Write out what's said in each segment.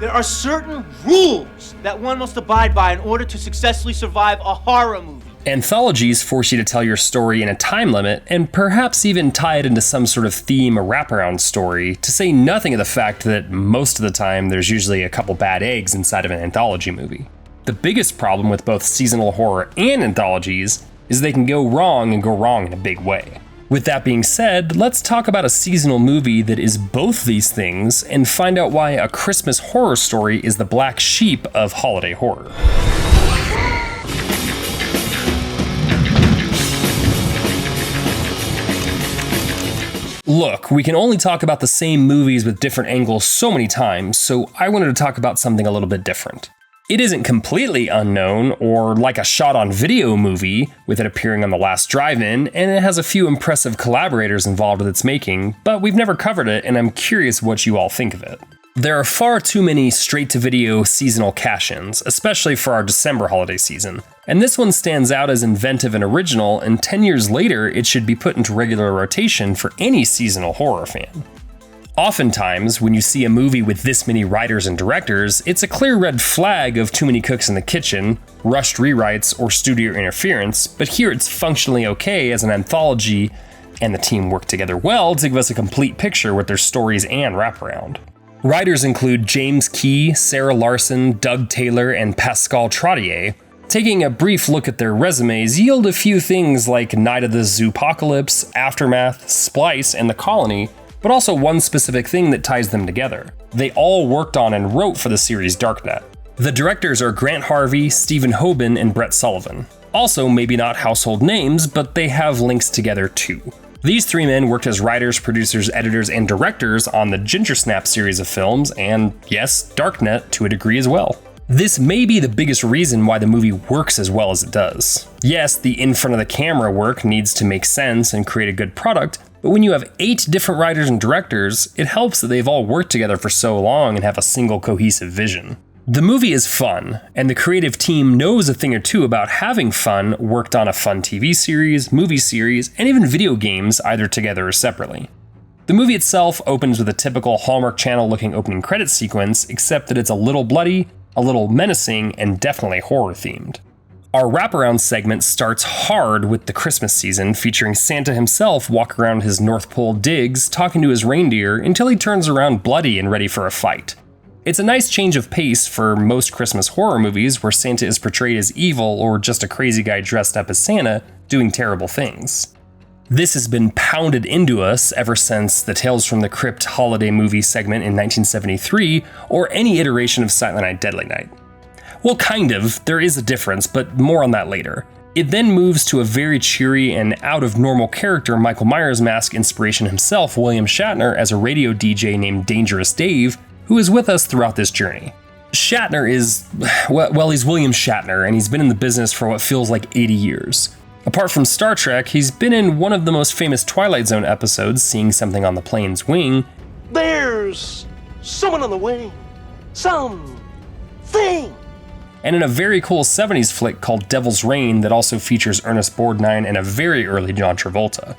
There are certain rules that one must abide by in order to successfully survive a horror movie. Anthologies force you to tell your story in a time limit, and perhaps even tie it into some sort of theme or wraparound story, to say nothing of the fact that most of the time there's usually a couple bad eggs inside of an anthology movie. The biggest problem with both seasonal horror and anthologies is they can go wrong in a big way. With that being said, let's talk about a seasonal movie that is both these things and find out why A Christmas Horror Story is the black sheep of holiday horror. Look, we can only talk about the same movies with different angles so many times, so I wanted to talk about something a little bit different. It isn't completely unknown or like a shot-on-video movie, with it appearing on the last drive-in, and it has a few impressive collaborators involved with its making, but we've never covered it, and I'm curious what you all think of it. There are far too many straight-to-video seasonal cash-ins, especially for our December holiday season, and this one stands out as inventive and original, and 10 years later it should be put into regular rotation for any seasonal horror fan. Oftentimes, when you see a movie with this many writers and directors, it's a clear red flag of too many cooks in the kitchen, rushed rewrites, or studio interference, but here it's functionally okay as an anthology, and the team worked together well to give us a complete picture with their stories and wraparound. Writers include James Key, Sarah Larson, Doug Taylor, and Pascal Trottier. Taking a brief look at their resumes yield a few things like Night of the Zoopocalypse, Aftermath, Splice, and The Colony, but also one specific thing that ties them together. They all worked on and wrote for the series Darknet. The directors are Grant Harvey, Stephen Hoban, and Brett Sullivan. Also, maybe not household names, but they have links together too. These three men worked as writers, producers, editors, and directors on the Ginger Snap series of films, and yes, Darknet to a degree as well. This may be the biggest reason why the movie works as well as it does. Yes, the in front of the camera work needs to make sense and create a good product, but when you have 8 different writers and directors, it helps that they've all worked together for so long and have a single cohesive vision. The movie is fun, and the creative team knows a thing or two about having fun, worked on a fun TV series, movie series, and even video games either together or separately. The movie itself opens with a typical Hallmark Channel looking opening credits sequence, except that it's a little bloody, a little menacing, and definitely horror themed. Our wraparound segment starts hard with the Christmas season, featuring Santa himself walk around his North Pole digs, talking to his reindeer until he turns around bloody and ready for a fight. It's a nice change of pace for most Christmas horror movies where Santa is portrayed as evil or just a crazy guy dressed up as Santa doing terrible things. This has been pounded into us ever since the Tales from the Crypt holiday movie segment in 1973 or any iteration of Silent Night, Deadly Night. Well, kind of, there is a difference, but more on that later. It then moves to a very cheery and out-of-normal character Michael Myers mask inspiration himself, William Shatner, as a radio DJ named Dangerous Dave, who is with us throughout this journey. Shatner is, well, he's William Shatner, and he's been in the business for what feels like 80 years. Apart from Star Trek, he's been in one of the most famous Twilight Zone episodes, Seeing Something on the Plane's Wing. There's someone on the wing. Something. And in a very cool 70s flick called Devil's Reign that also features Ernest Borgnine and a very early John Travolta.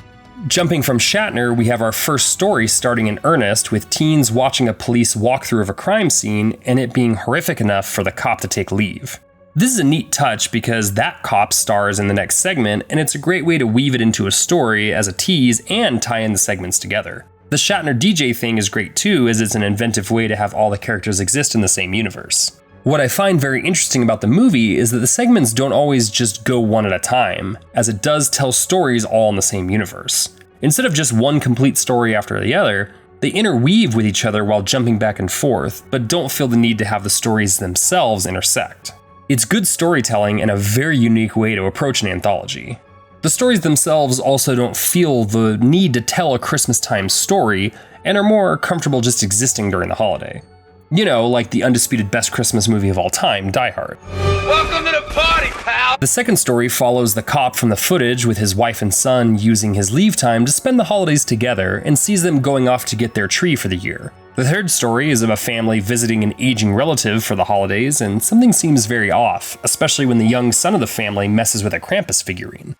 Jumping from Shatner, we have our first story starting in earnest with teens watching a police walkthrough of a crime scene and it being horrific enough for the cop to take leave. This is a neat touch because that cop stars in the next segment, and it's a great way to weave it into a story as a tease and tie in the segments together. The Shatner DJ thing is great too, as it's an inventive way to have all the characters exist in the same universe. What I find very interesting about the movie is that the segments don't always just go one at a time, as it does tell stories all in the same universe. Instead of just one complete story after the other, they interweave with each other while jumping back and forth, but don't feel the need to have the stories themselves intersect. It's good storytelling and a very unique way to approach an anthology. The stories themselves also don't feel the need to tell a Christmas time story, and are more comfortable just existing during the holiday. You know, like the undisputed best Christmas movie of all time, Die Hard. Welcome to the party, pal! The second story follows the cop from the footage with his wife and son using his leave time to spend the holidays together and sees them going off to get their tree for the year. The third story is of a family visiting an aging relative for the holidays, and something seems very off, especially when the young son of the family messes with a Krampus figurine.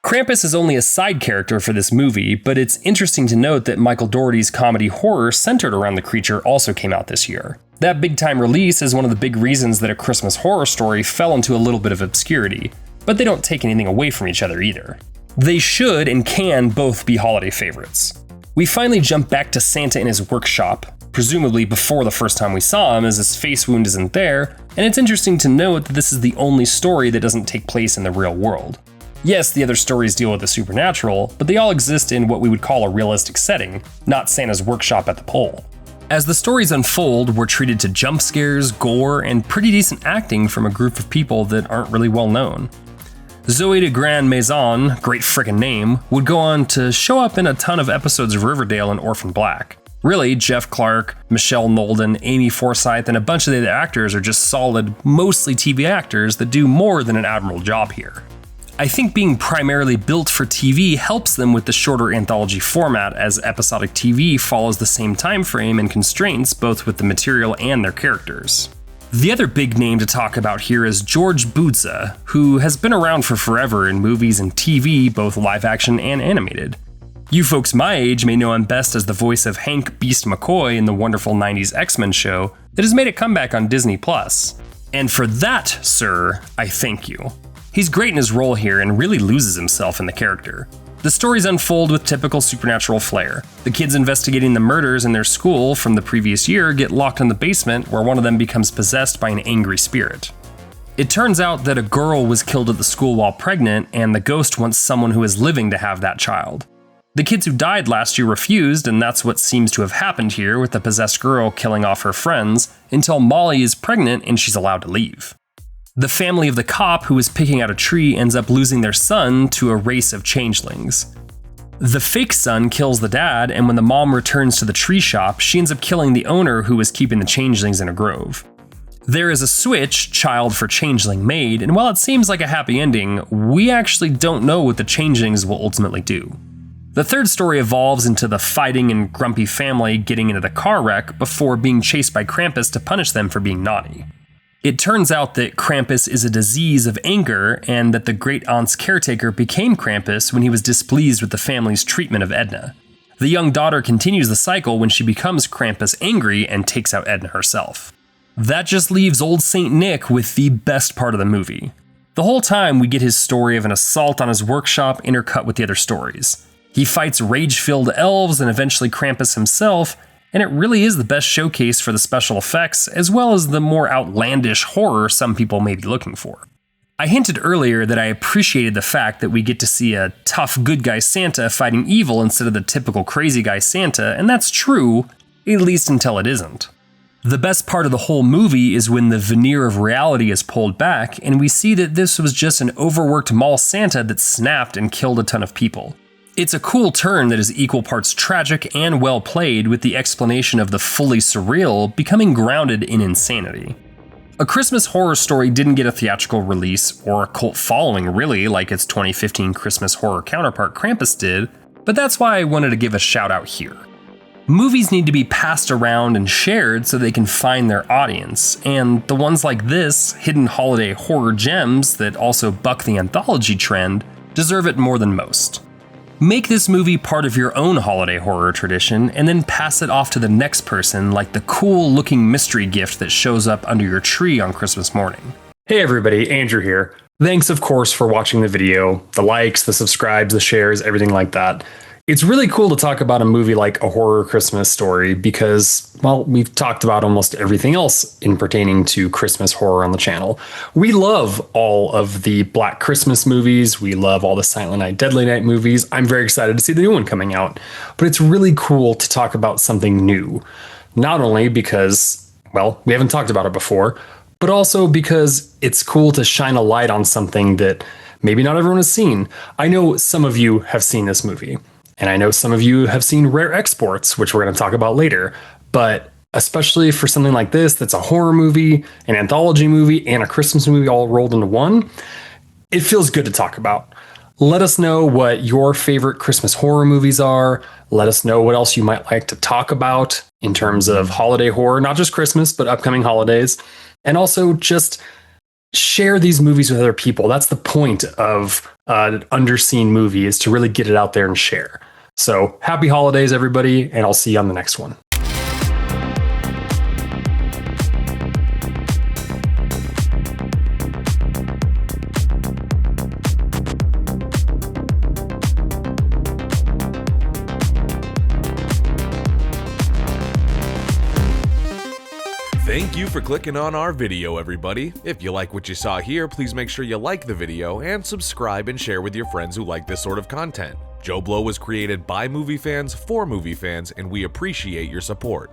Krampus is only a side character for this movie, but it's interesting to note that Michael Dougherty's comedy horror centered around the creature also came out this year. That big-time release is one of the big reasons that A Christmas Horror Story fell into a little bit of obscurity, but they don't take anything away from each other either. They should and can both be holiday favorites. We finally jump back to Santa in his workshop, presumably before the first time we saw him, as his face wound isn't there, and it's interesting to note that this is the only story that doesn't take place in the real world. Yes, the other stories deal with the supernatural, but they all exist in what we would call a realistic setting, not Santa's workshop at the pole. As the stories unfold, we're treated to jump scares, gore, and pretty decent acting from a group of people that aren't really well known. Zoe de Grand Maison, great frickin' name, would go on to show up in a ton of episodes of Riverdale and Orphan Black. Really, Jeff Clark, Michelle Nolden, Amy Forsyth, and a bunch of the other actors are just solid, mostly TV actors that do more than an admirable job here. I think being primarily built for TV helps them with the shorter anthology format, as episodic TV follows the same time frame and constraints both with the material and their characters. The other big name to talk about here is George Boudza, who has been around for forever in movies and TV, both live action and animated. You folks my age may know him best as the voice of Hank Beast McCoy in the wonderful 90s X-Men show that has made a comeback on Disney+. And for that, sir, I thank you. He's great in his role here and really loses himself in the character. The stories unfold with typical supernatural flair. The kids investigating the murders in their school from the previous year get locked in the basement where one of them becomes possessed by an angry spirit. It turns out that a girl was killed at the school while pregnant, and the ghost wants someone who is living to have that child. The kids who died last year refused, and that's what seems to have happened here with the possessed girl killing off her friends, until Molly is pregnant and she's allowed to leave. The family of the cop who is picking out a tree ends up losing their son to a race of changelings. The fake son kills the dad, and when the mom returns to the tree shop, she ends up killing the owner who was keeping the changelings in a grove. There is a switch, child for changeling, made, and while it seems like a happy ending, we actually don't know what the changelings will ultimately do. The third story evolves into the fighting and grumpy family getting into the car wreck before being chased by Krampus to punish them for being naughty. It turns out that Krampus is a disease of anger, and that the great aunt's caretaker became Krampus when he was displeased with the family's treatment of Edna. The young daughter continues the cycle when she becomes Krampus angry and takes out Edna herself. That just leaves old Saint Nick with the best part of the movie. The whole time we get his story of an assault on his workshop intercut with the other stories. He fights rage-filled elves and eventually Krampus himself, and it really is the best showcase for the special effects, as well as the more outlandish horror some people may be looking for. I hinted earlier that I appreciated the fact that we get to see a tough good guy Santa fighting evil instead of the typical crazy guy Santa, and that's true, at least until it isn't. The best part of the whole movie is when the veneer of reality is pulled back, and we see that this was just an overworked mall Santa that snapped and killed a ton of people. It's a cool turn that is equal parts tragic and well played, with the explanation of the fully surreal becoming grounded in insanity. A Christmas Horror Story didn't get a theatrical release or a cult following really like its 2015 Christmas horror counterpart Krampus did, but that's why I wanted to give a shout out here. Movies need to be passed around and shared so they can find their audience, and the ones like this, hidden holiday horror gems that also buck the anthology trend, deserve it more than most. Make this movie part of your own holiday horror tradition, and then pass it off to the next person like the cool-looking mystery gift that shows up under your tree on Christmas morning. Hey everybody, Andrew here. Thanks of course for watching the video, the likes, the subscribes, the shares, everything like that. It's really cool to talk about a movie like A Horror Christmas Story because, well, we've talked about almost everything else in pertaining to Christmas horror on the channel. We love all of the Black Christmas movies. We love all the Silent Night, Deadly Night movies. I'm very excited to see the new one coming out. But it's really cool to talk about something new. Not only because, well, we haven't talked about it before, but also because it's cool to shine a light on something that maybe not everyone has seen. I know some of you have seen this movie. And I know some of you have seen Rare Exports, which we're going to talk about later. But especially for something like this, that's a horror movie, an anthology movie, and a Christmas movie all rolled into one, it feels good to talk about. Let us know what your favorite Christmas horror movies are. Let us know what else you might like to talk about in terms of holiday horror, not just Christmas, but upcoming holidays. And also just share these movies with other people. That's the point of an underseen movie, is to really get it out there and share. So happy holidays, everybody, and I'll see you on the next one. Thank you for clicking on our video, everybody. If you like what you saw here, please make sure you like the video and subscribe and share with your friends who like this sort of content. JoBlo was created by movie fans for movie fans, and we appreciate your support.